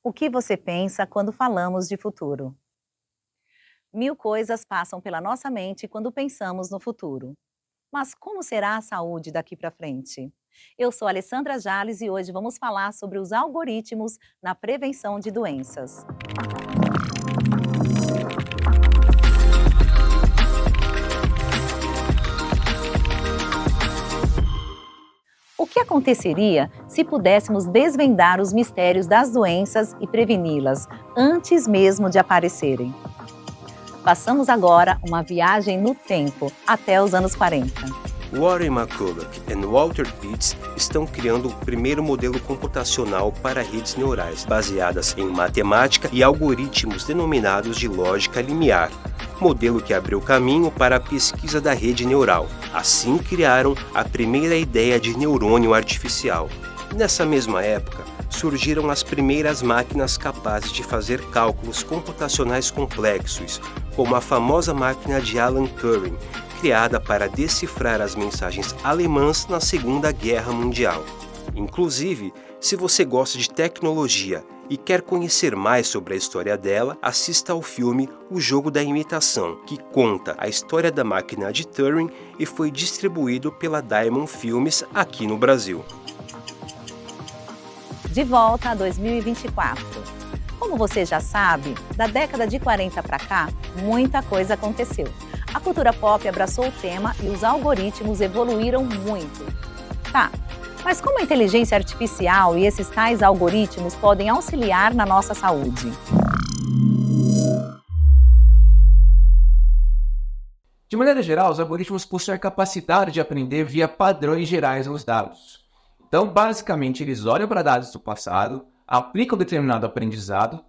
O que você pensa quando falamos de futuro? Mil coisas passam pela nossa mente quando pensamos no futuro. Mas como será a saúde daqui para frente? Eu sou Alessandra Jales e hoje vamos falar sobre os algoritmos na prevenção de doenças. O que aconteceria se pudéssemos desvendar os mistérios das doenças e preveni-las antes mesmo de aparecerem? Passamos agora uma viagem no tempo, até os anos 40. Warren McCulloch e Walter Pitts estão criando o primeiro modelo computacional para redes neurais, baseadas em matemática e algoritmos denominados de lógica limiar, modelo que abriu caminho para a pesquisa da rede neural. Assim criaram a primeira ideia de neurônio artificial. Nessa mesma época, surgiram as primeiras máquinas capazes de fazer cálculos computacionais complexos, como a famosa máquina de Alan Turing, criada para decifrar as mensagens alemãs na Segunda Guerra Mundial. Inclusive, se você gosta de tecnologia e quer conhecer mais sobre a história dela, assista ao filme O Jogo da Imitação, que conta a história da máquina de Turing e foi distribuído pela Diamond Filmes aqui no Brasil. De volta a 2024. Como você já sabe, da década de 40 para cá, muita coisa aconteceu. A cultura pop abraçou o tema e os algoritmos evoluíram muito. Tá, mas como a inteligência artificial e esses tais algoritmos podem auxiliar na nossa saúde? De maneira geral, os algoritmos possuem a capacidade de aprender via padrões gerais nos dados. Então, basicamente, eles olham para dados do passado, aplicam determinado aprendizado,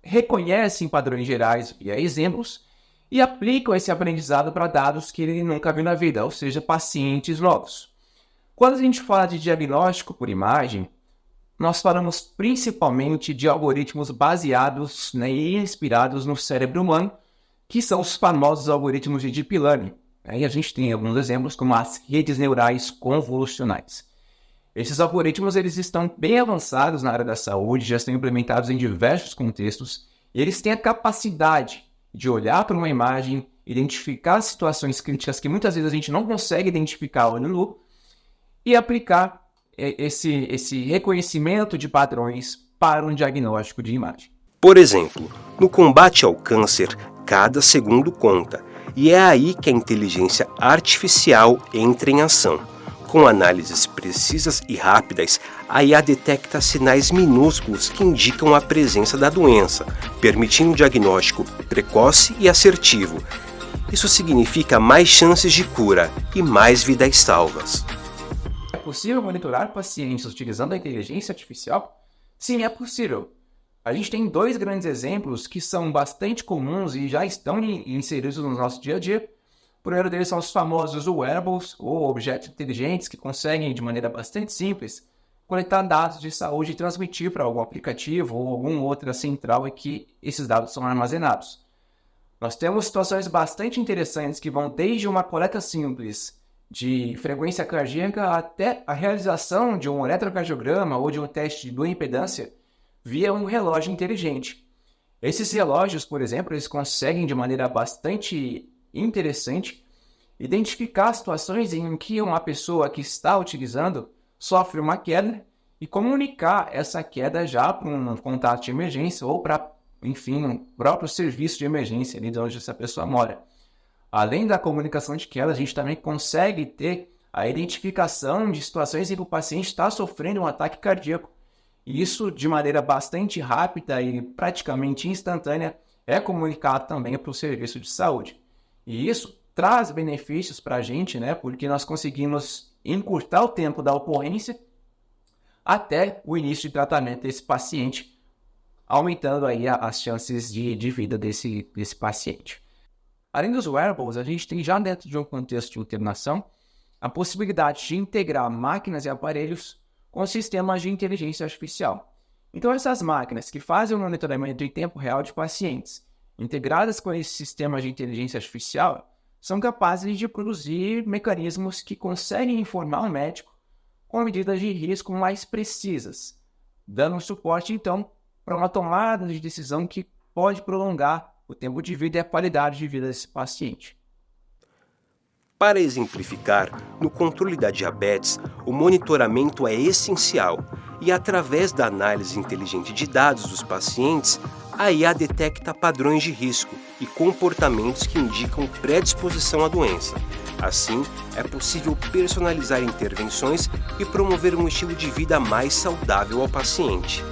reconhecem padrões gerais via exemplos e aplicam esse aprendizado para dados que ele nunca viu na vida, ou seja, pacientes novos. Quando a gente fala de diagnóstico por imagem, nós falamos principalmente de algoritmos baseados e inspirados no cérebro humano, que são os famosos algoritmos de Deep Learning. E a gente tem alguns exemplos como as redes neurais convolucionais. Esses algoritmos eles estão bem avançados na área da saúde, já estão implementados em diversos contextos, e eles têm a capacidade de olhar para uma imagem, identificar situações críticas que muitas vezes a gente não consegue identificar olho nu, e aplicar esse reconhecimento de padrões para um diagnóstico de imagem. Por exemplo, no combate ao câncer, cada segundo conta, e é aí que a inteligência artificial entra em ação. Com análises precisas e rápidas, a IA detecta sinais minúsculos que indicam a presença da doença, permitindo um diagnóstico precoce e assertivo. Isso significa mais chances de cura e mais vidas salvas. É possível monitorar pacientes utilizando a inteligência artificial? Sim, é possível. A gente tem dois grandes exemplos que são bastante comuns e já estão inseridos no nosso dia a dia. O primeiro deles são os famosos wearables, ou objetos inteligentes, que conseguem, de maneira bastante simples, coletar dados de saúde e transmitir para algum aplicativo ou alguma outra central em que esses dados são armazenados. Nós temos situações bastante interessantes que vão desde uma coleta simples de frequência cardíaca até a realização de um eletrocardiograma ou de um teste de bioimpedância via um relógio inteligente. Esses relógios, por exemplo, eles conseguem, de maneira bastante interessante, identificar situações em que uma pessoa que está utilizando sofre uma queda e comunicar essa queda já para um contato de emergência ou para, enfim, um próprio serviço de emergência ali de onde essa pessoa mora. Além da comunicação de queda, a gente também consegue ter a identificação de situações em que o paciente está sofrendo um ataque cardíaco. E isso, de maneira bastante rápida e praticamente instantânea, é comunicado também para o serviço de saúde. E isso traz benefícios para a gente, porque nós conseguimos encurtar o tempo da ocorrência até o início de tratamento desse paciente, aumentando aí as chances de vida desse paciente. Além dos wearables, a gente tem já dentro de um contexto de internação a possibilidade de integrar máquinas e aparelhos com sistemas de inteligência artificial. Então essas máquinas que fazem o monitoramento em tempo real de pacientes, integradas com esses sistemas de inteligência artificial, são capazes de produzir mecanismos que conseguem informar o médico com medidas de risco mais precisas, dando suporte, então, para uma tomada de decisão que pode prolongar o tempo de vida e a qualidade de vida desse paciente. Para exemplificar, no controle da diabetes, o monitoramento é essencial e, através da análise inteligente de dados dos pacientes, a IA detecta padrões de risco e comportamentos que indicam predisposição à doença. Assim, é possível personalizar intervenções e promover um estilo de vida mais saudável ao paciente.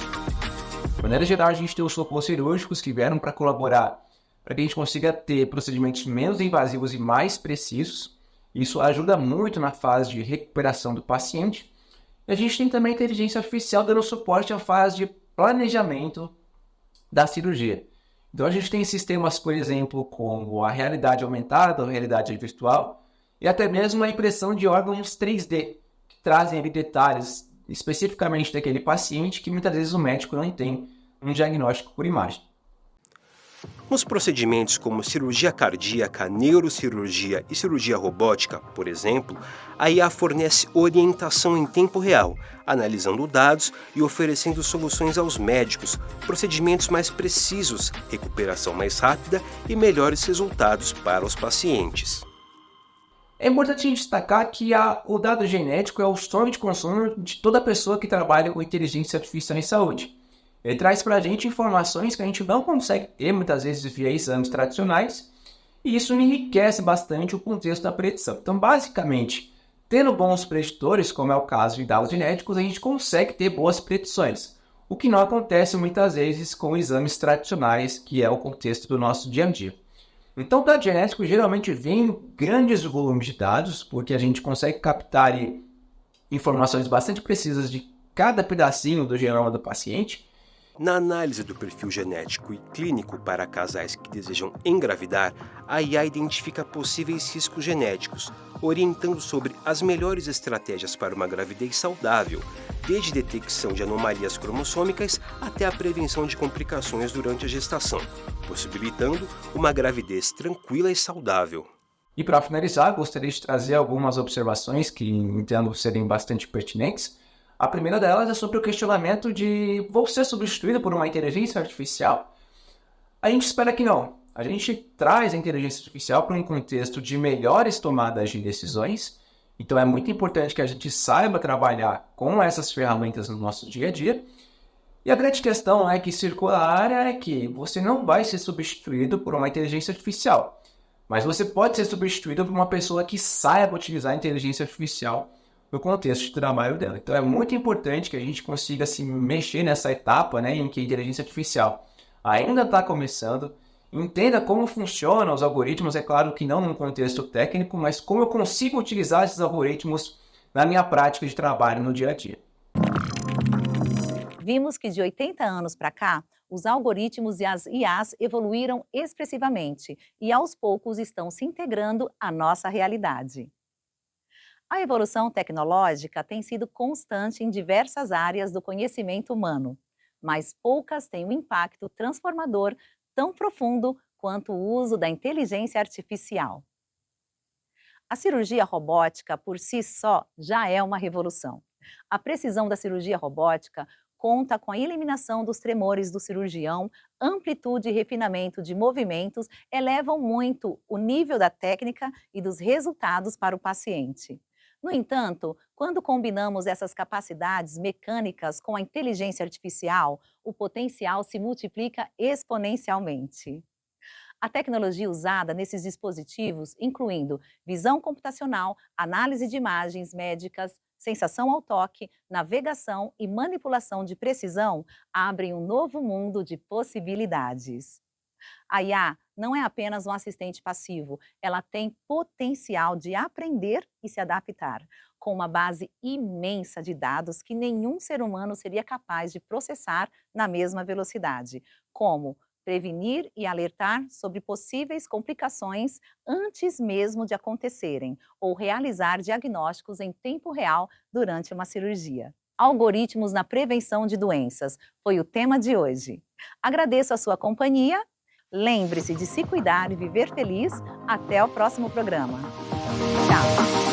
De maneira geral, a gente tem os socorros cirúrgicos que vieram para colaborar para que a gente consiga ter procedimentos menos invasivos e mais precisos. Isso ajuda muito na fase de recuperação do paciente. E a gente tem também a inteligência artificial dando suporte à fase de planejamento da cirurgia. Então a gente tem sistemas, por exemplo, como a realidade aumentada, a realidade virtual e até mesmo a impressão de órgãos 3D, que trazem ali detalhes especificamente daquele paciente que muitas vezes o médico não tem um diagnóstico por imagem. Nos procedimentos como cirurgia cardíaca, neurocirurgia e cirurgia robótica, por exemplo, a IA fornece orientação em tempo real, analisando dados e oferecendo soluções aos médicos, procedimentos mais precisos, recuperação mais rápida e melhores resultados para os pacientes. É importante destacar que o dado genético é o sonho de consumo de toda pessoa que trabalha com inteligência artificial em saúde. Ele traz para a gente informações que a gente não consegue ter muitas vezes via exames tradicionais, e isso enriquece bastante o contexto da predição. Então, basicamente, tendo bons preditores, como é o caso de dados genéticos, a gente consegue ter boas predições, o que não acontece muitas vezes com exames tradicionais, que é o contexto do nosso dia a dia. Então, o dado genético geralmente vem em grandes volumes de dados, porque a gente consegue captar ali informações bastante precisas de cada pedacinho do genoma do paciente. Na análise do perfil genético e clínico para casais que desejam engravidar, a IA identifica possíveis riscos genéticos, orientando sobre as melhores estratégias para uma gravidez saudável, desde detecção de anomalias cromossômicas até a prevenção de complicações durante a gestação, possibilitando uma gravidez tranquila e saudável. E para finalizar, gostaria de trazer algumas observações que entendo serem bastante pertinentes. A primeira delas é sobre o questionamento de vou ser substituído por uma inteligência artificial? A gente espera que não. A gente traz a inteligência artificial para um contexto de melhores tomadas de decisões. Então é muito importante que a gente saiba trabalhar com essas ferramentas no nosso dia a dia. E a grande questão que circula a área é que você não vai ser substituído por uma inteligência artificial. Mas você pode ser substituído por uma pessoa que saiba utilizar a inteligência artificial no contexto de trabalho dela. Então é muito importante que a gente consiga se mexer nessa etapa em que a inteligência artificial ainda está começando, entenda como funcionam os algoritmos, é claro que não num contexto técnico, mas como eu consigo utilizar esses algoritmos na minha prática de trabalho no dia a dia. Vimos que de 80 anos para cá, os algoritmos e as IAs evoluíram expressivamente e aos poucos estão se integrando à nossa realidade. A evolução tecnológica tem sido constante em diversas áreas do conhecimento humano, mas poucas têm um impacto transformador tão profundo quanto o uso da inteligência artificial. A cirurgia robótica, por si só, já é uma revolução. A precisão da cirurgia robótica conta com a eliminação dos tremores do cirurgião, amplitude e refinamento de movimentos elevam muito o nível da técnica e dos resultados para o paciente. No entanto, quando combinamos essas capacidades mecânicas com a inteligência artificial, o potencial se multiplica exponencialmente. A tecnologia usada nesses dispositivos, incluindo visão computacional, análise de imagens médicas, sensação ao toque, navegação e manipulação de precisão, abrem um novo mundo de possibilidades. A IA não é apenas um assistente passivo, ela tem potencial de aprender e se adaptar, com uma base imensa de dados que nenhum ser humano seria capaz de processar na mesma velocidade, como prevenir e alertar sobre possíveis complicações antes mesmo de acontecerem, ou realizar diagnósticos em tempo real durante uma cirurgia. Algoritmos na prevenção de doenças foi o tema de hoje. Agradeço a sua companhia. Lembre-se de se cuidar e viver feliz. Até o próximo programa. Tchau!